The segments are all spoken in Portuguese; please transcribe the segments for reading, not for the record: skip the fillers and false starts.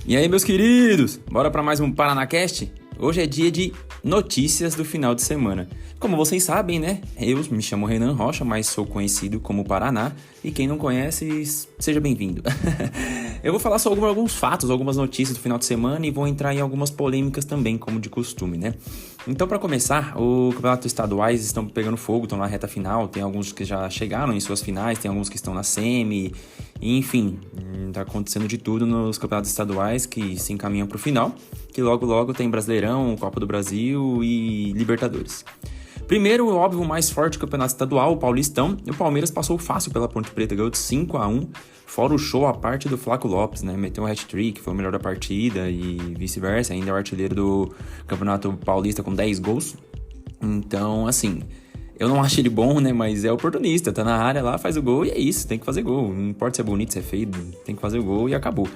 E aí, meus queridos, bora para mais um ParanaCast? Hoje é dia de notícias do final de semana. Como vocês sabem, né? Eu me chamo Renan Rocha, mas sou conhecido como Paraná. E quem não conhece, seja bem-vindo. Eu vou falar sobre alguns fatos, algumas notícias do final de semana e vou entrar em algumas polêmicas também, como de costume, né? Então, para começar, os campeonatos estaduais estão pegando fogo, estão na reta final. Tem alguns que já chegaram em suas finais, tem alguns que estão na semi. Enfim, tá acontecendo de tudo nos campeonatos estaduais que se encaminham para o final. Que logo tem Brasileirão, Copa do Brasil e Libertadores. Primeiro, o óbvio mais forte campeonato estadual, o Paulistão. E o Palmeiras passou fácil pela Ponte Preta, ganhou de 5-1. Fora o show, a parte do Flaco Lopes, né? Meteu um hat-trick, foi o melhor da partida e vice-versa. Ainda é o artilheiro do Campeonato Paulista com 10 gols. Então, assim, eu não acho ele bom, né? Mas é oportunista, tá na área lá, faz o gol e é isso, tem que fazer gol. Não importa se é bonito, se é feio, tem que fazer o gol e acabou.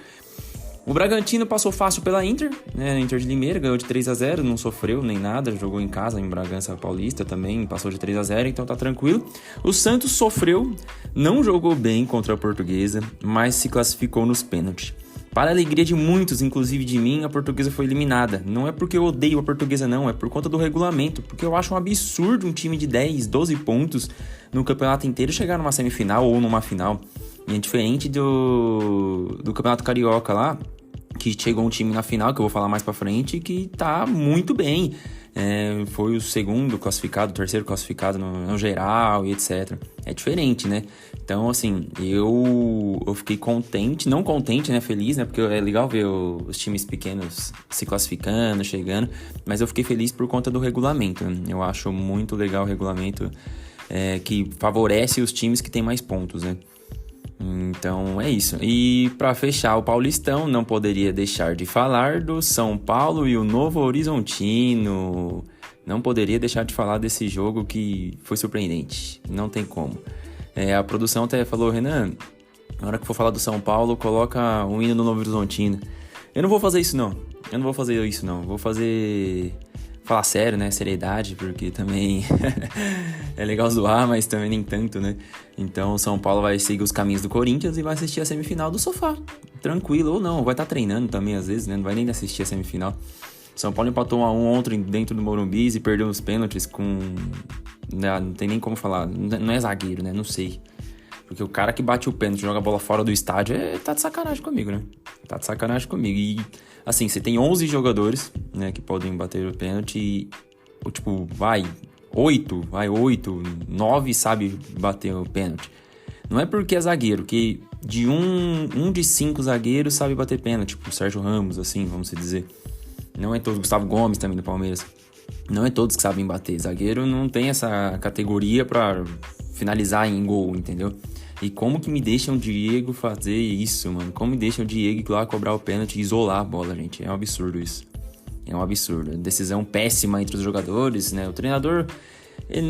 O Bragantino passou fácil pela Inter, né? Inter de Limeira ganhou de 3-0, não sofreu nem nada, jogou em casa em Bragança Paulista também, passou de 3-0, então tá tranquilo. O Santos sofreu, não jogou bem contra a Portuguesa, mas se classificou nos pênaltis. Para a alegria de muitos, inclusive de mim, a Portuguesa foi eliminada. Não é porque eu odeio a Portuguesa não, é por conta do regulamento, porque eu acho um absurdo um time de 10, 12 pontos no campeonato inteiro chegar numa semifinal ou numa final. E é diferente do Campeonato Carioca lá, que chegou um time na final, que eu vou falar mais pra frente, que tá muito bem. Foi o segundo classificado, o terceiro classificado no geral e etc. É diferente, né? Então, assim, eu fiquei contente, não contente, né? Feliz, né? Porque é legal ver os times pequenos se classificando, chegando. Mas eu fiquei feliz por conta do regulamento. Eu acho muito legal o regulamento que favorece os times que têm mais pontos, né? Então é isso. E para fechar o Paulistão, não poderia deixar de falar do São Paulo e o Novo Horizontino. Não poderia deixar de falar desse jogo que foi surpreendente. Não tem como. A produção até falou, Renan, na hora que for falar do São Paulo, coloca um hino no Novo Horizontino. Eu não vou fazer isso não. Vou falar sério, né? Seriedade, porque também é legal zoar, mas também nem tanto, né? Então o São Paulo vai seguir os caminhos do Corinthians e vai assistir a semifinal do sofá. Tranquilo, ou não, vai estar treinando também às vezes, né? Não vai nem assistir a semifinal. São Paulo empatou 1-1 ontem dentro do Morumbi e perdeu os pênaltis com... Não tem nem como falar, não é zagueiro, né? Não sei. Porque o cara que bate o pênalti e joga a bola fora do estádio tá de sacanagem comigo, né? Tá de sacanagem comigo. E, assim, você tem 11 jogadores, né, que podem bater o pênalti e, tipo, 8, 9 sabe bater o pênalti. Não é porque é zagueiro, que de um de 5 zagueiros sabe bater pênalti, tipo o Sérgio Ramos, assim, vamos dizer. Não é todos, Gustavo Gomes também do Palmeiras. Não é todos que sabem bater. Zagueiro não tem essa categoria pra finalizar em gol, entendeu? E como que me deixam o Diego fazer isso, mano? Como me deixam o Diego ir lá cobrar o pênalti e isolar a bola, gente? É um absurdo isso. É um absurdo. Decisão péssima entre os jogadores, né? O treinador,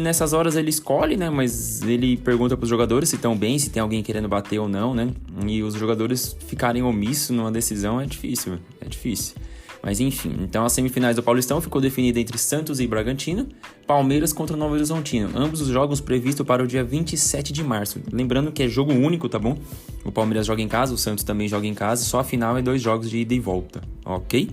nessas horas ele escolhe, né? Mas ele pergunta pros jogadores se estão bem, se tem alguém querendo bater ou não, né? E os jogadores ficarem omissos numa decisão é difícil, mano. É difícil. Mas enfim, então as semifinais do Paulistão ficou definida entre Santos e Bragantino, Palmeiras contra o Novo Horizontino, ambos os jogos previstos para o dia 27 de março. Lembrando que é jogo único, tá bom? O Palmeiras joga em casa, o Santos também joga em casa, só a final é 2 jogos de ida e volta, ok?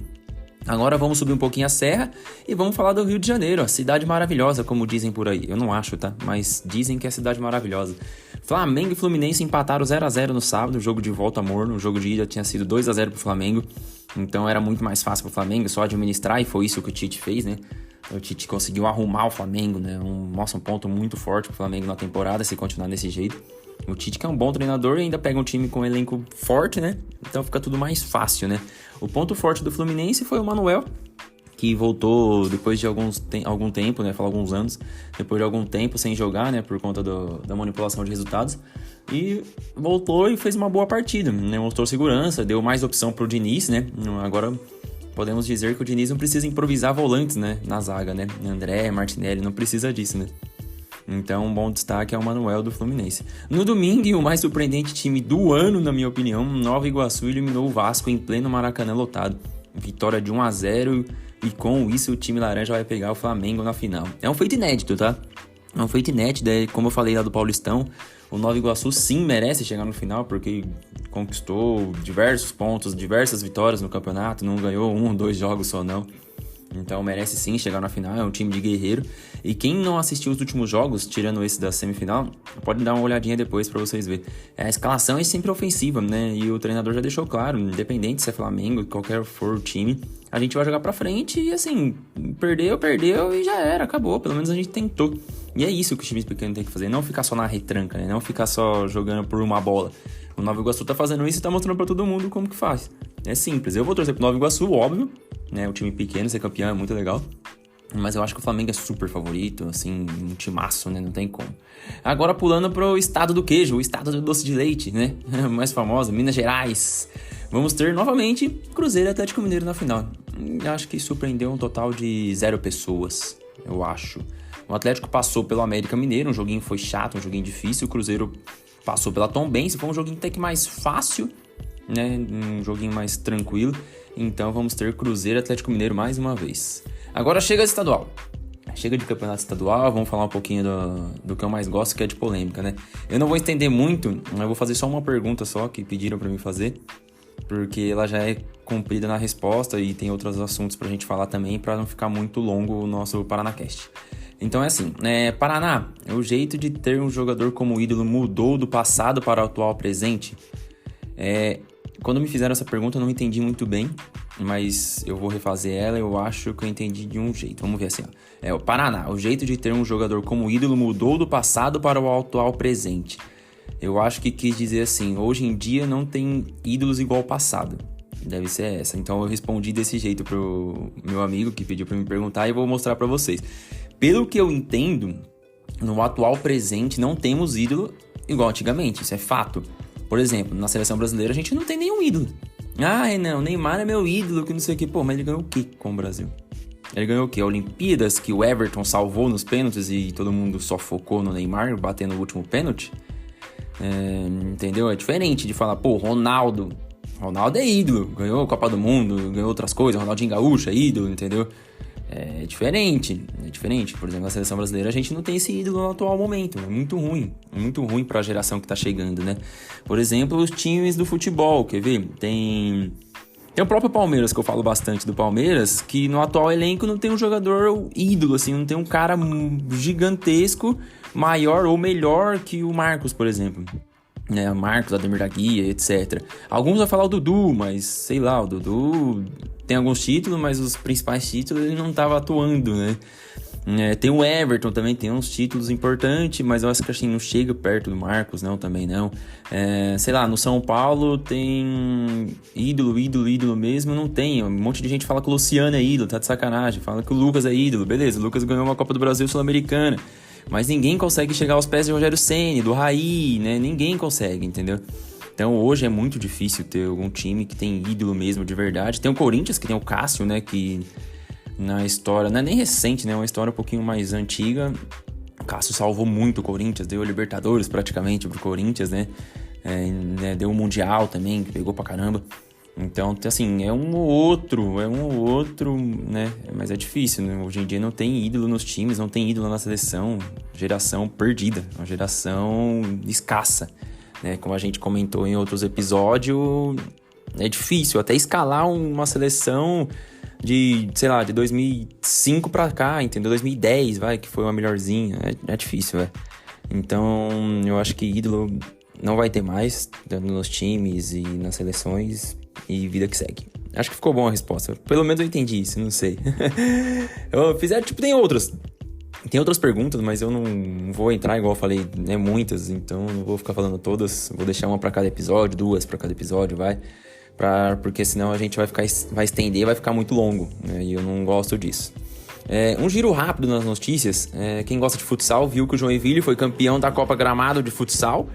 Agora vamos subir um pouquinho a serra e vamos falar do Rio de Janeiro, a cidade maravilhosa, como dizem por aí. Eu não acho, tá? Mas dizem que é a cidade maravilhosa. Flamengo e Fluminense empataram 0-0 no sábado, jogo de volta morno, o jogo de ida tinha sido 2-0 pro Flamengo. Então era muito mais fácil pro Flamengo só administrar e foi isso que o Tite fez, né? O Tite conseguiu arrumar o Flamengo, né? Mostra um ponto muito forte pro Flamengo na temporada se continuar desse jeito. O Tite que é um bom treinador e ainda pega um time com um elenco forte, né? Então fica tudo mais fácil, né? O ponto forte do Fluminense foi o Manuel, que voltou depois de algum tempo, né? Fala alguns anos, depois de algum tempo sem jogar, né? Por conta da manipulação de resultados. E voltou e fez uma boa partida, né? Mostrou segurança, deu mais opção pro Diniz, né? Agora podemos dizer que o Diniz não precisa improvisar volantes, né? Na zaga, né? André, Martinelli, não precisa disso, né? Então, um bom destaque é o Manuel do Fluminense. No domingo, o mais surpreendente time do ano, na minha opinião, Nova Iguaçu eliminou o Vasco em pleno Maracanã lotado. Vitória de 1-0 e com isso o time laranja vai pegar o Flamengo na final. É um feito inédito, tá? É um feito inédito, como eu falei lá do Paulistão, o Nova Iguaçu sim merece chegar no final, porque conquistou diversos pontos, diversas vitórias no campeonato, não ganhou 1 ou 2 jogos só não. Então merece sim chegar na final, é um time de guerreiro. E quem não assistiu os últimos jogos, tirando esse da semifinal, pode dar uma olhadinha depois pra vocês verem. A escalação é sempre ofensiva, né? E o treinador já deixou claro, independente se é Flamengo, qualquer for o time, a gente vai jogar pra frente e assim, perdeu e já era, acabou. Pelo menos a gente tentou. E é isso que os times pequenos têm que fazer, não ficar só na retranca, né? Não ficar só jogando por uma bola. O Nova Iguaçu tá fazendo isso e tá mostrando pra todo mundo como que faz. É simples, eu vou torcer pro Nova Iguaçu, óbvio, né? O time pequeno, ser campeão é muito legal. Mas eu acho que o Flamengo é super favorito, assim, um timaço, né? Não tem como. Agora pulando pro estado do queijo, o estado do doce de leite, né? Mais famoso, Minas Gerais. Vamos ter novamente Cruzeiro e Atlético Mineiro na final. Eu acho que surpreendeu um total de 0 pessoas, eu acho. O Atlético passou pelo América Mineiro, um joguinho foi chato, um joguinho difícil. O Cruzeiro passou pela Tombense, foi um joguinho até que mais fácil, né? Um joguinho mais tranquilo. Então vamos ter Cruzeiro e Atlético Mineiro mais uma vez. Agora chega de estadual. Chega de campeonato estadual, vamos falar um pouquinho do que eu mais gosto, que é de polêmica, né? Eu não vou estender muito, mas eu vou fazer só uma pergunta só, que pediram pra mim fazer, porque ela já é cumprida na resposta e tem outros assuntos pra gente falar também, pra não ficar muito longo o nosso ParanaCast. Então é assim, Paraná, o jeito de ter um jogador como ídolo mudou do passado para o atual presente? Quando me fizeram essa pergunta eu não entendi muito bem, mas eu vou refazer ela, eu acho que eu entendi de um jeito. Vamos ver assim, ó. O Paraná, o jeito de ter um jogador como ídolo mudou do passado para o atual presente. Eu acho que quis dizer assim, hoje em dia não tem ídolos igual ao passado. Deve ser essa. Então eu respondi desse jeito pro meu amigo que pediu pra me perguntar e eu vou mostrar pra vocês. Pelo que eu entendo, no atual presente não temos ídolo igual antigamente, isso é fato. Por exemplo, na seleção brasileira a gente não tem nenhum ídolo. Não, Neymar é meu ídolo, que não sei o que. Pô, mas ele ganhou o quê com o Brasil? Ele ganhou o quê? Olimpíadas, que o Everton salvou nos pênaltis e todo mundo só focou no Neymar, batendo o último pênalti? Entendeu? É diferente de falar, pô, Ronaldo é ídolo, ganhou a Copa do Mundo, ganhou outras coisas, Ronaldinho Gaúcho é ídolo, entendeu? É diferente. Por exemplo, na seleção brasileira a gente não tem esse ídolo no atual momento, é muito ruim pra geração que tá chegando, né? Por exemplo, os times do futebol, quer ver? Tem o próprio Palmeiras, que eu falo bastante do Palmeiras, que no atual elenco não tem um jogador ídolo, assim, não tem um cara gigantesco, maior ou melhor que o Marcos, por exemplo. Marcos, Ademir da Guia, etc. Alguns vão falar o Dudu, mas sei lá, o Dudu tem alguns títulos, mas os principais títulos ele não estava atuando, né? Tem o Everton também, tem uns títulos importantes, mas eu acho que assim, não chega perto do Marcos, não, também não. Sei lá, no São Paulo tem ídolo mesmo, não tem. Um monte de gente fala que o Luciano é ídolo, tá de sacanagem. Fala que o Lucas é ídolo, beleza, o Lucas ganhou uma Copa do Brasil Sul-Americana. Mas ninguém consegue chegar aos pés de Rogério Ceni, do Raí, né? Ninguém consegue, entendeu? Então hoje é muito difícil ter algum time que tem ídolo mesmo de verdade. Tem o Corinthians, que tem o Cássio, né? Que na história, não é nem recente, né? É uma história um pouquinho mais antiga. O Cássio salvou muito o Corinthians, deu a Libertadores praticamente pro Corinthians, né? Deu o Mundial também, que pegou pra caramba. Então, assim, é um ou outro, né? Mas é difícil, né? Hoje em dia não tem ídolo nos times, não tem ídolo na seleção. Geração perdida, uma geração escassa, né? Como a gente comentou em outros episódios, é difícil até escalar uma seleção de, sei lá, de 2005 pra cá, entendeu? 2010, que foi uma melhorzinha. É difícil, Então, eu acho que ídolo não vai ter mais nos times e nas seleções. E vida que segue. Acho que ficou boa a resposta. Pelo menos eu entendi isso, não sei. Tem outras perguntas, mas eu não vou entrar, igual eu falei, muitas, então não vou ficar falando todas. Vou deixar uma pra cada episódio, 2 pra cada episódio, porque senão a gente vai estender, vai ficar muito longo, né? E eu não gosto disso. Um giro rápido nas notícias. Quem gosta de futsal viu que o Joinville foi campeão da Copa Gramado de futsal.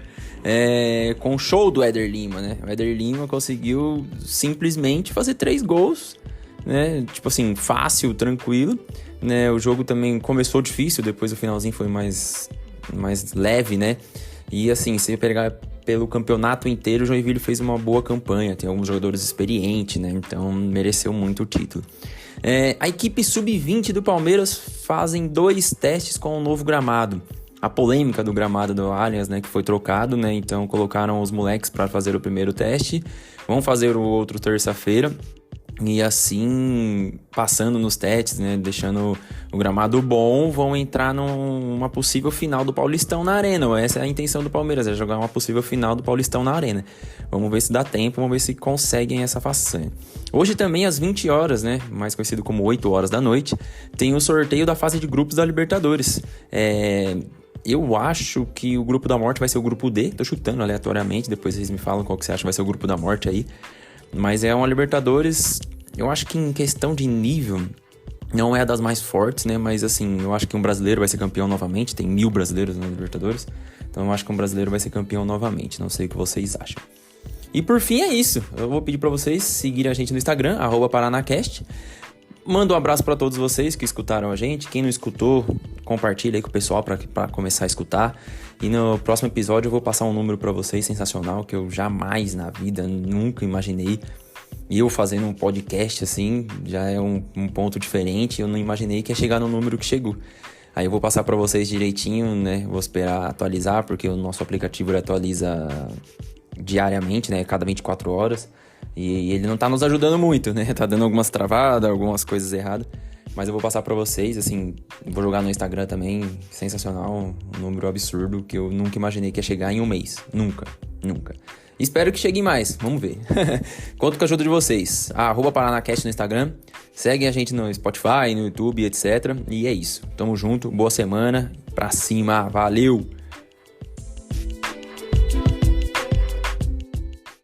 Com o show do Éder Lima, né? O Éder Lima conseguiu simplesmente fazer 3 gols, né? Tipo assim, fácil, tranquilo, né? O jogo também começou difícil, depois o finalzinho foi mais leve, né? E assim, se pegar pelo campeonato inteiro, o Joinville fez uma boa campanha, tem alguns jogadores experientes, né? Então mereceu muito o título. A equipe sub-20 do Palmeiras fazem 2 testes com o novo gramado. A polêmica do gramado do Allianz, né, que foi trocado, né? Então colocaram os moleques para fazer o primeiro teste, vão fazer o outro terça-feira. E assim, passando nos testes, né, deixando o gramado bom, vão entrar numa possível final do Paulistão na Arena. Essa é a intenção do Palmeiras, é jogar uma possível final do Paulistão na Arena. Vamos ver se dá tempo, vamos ver se conseguem essa façanha. Hoje também, às 20 horas, né, mais conhecido como 8 horas da noite, tem o sorteio da fase de grupos da Libertadores. Eu acho que o grupo da morte vai ser o grupo D, tô chutando aleatoriamente, depois vocês me falam qual que você acha que vai ser o grupo da morte aí. Mas é uma Libertadores, eu acho que em questão de nível, não é das mais fortes, né? Mas assim, eu acho que um brasileiro vai ser campeão novamente, tem 1000 brasileiros na Libertadores. Então eu acho que um brasileiro vai ser campeão novamente, não sei o que vocês acham. E por fim é isso, eu vou pedir pra vocês seguirem a gente no Instagram, @paranacast. Mando um abraço pra todos vocês que escutaram a gente, quem não escutou, compartilha aí com o pessoal pra começar a escutar. E no próximo episódio eu vou passar um número pra vocês sensacional, que eu jamais na vida, nunca imaginei. E eu fazendo um podcast assim, já é um ponto diferente, eu não imaginei que ia chegar no número que chegou. Aí eu vou passar pra vocês direitinho, né, vou esperar atualizar, porque o nosso aplicativo ele atualiza diariamente, né, cada 24 horas. E ele não tá nos ajudando muito, né, tá dando algumas travadas, algumas coisas erradas. Mas eu vou passar pra vocês, assim, vou jogar no Instagram também, sensacional, um número absurdo que eu nunca imaginei que ia chegar em um mês. Nunca. Espero que chegue mais, vamos ver. Conto com a ajuda de vocês. @paranacast no Instagram, seguem a gente no Spotify, no YouTube, etc. E é isso, tamo junto, boa semana, pra cima, valeu!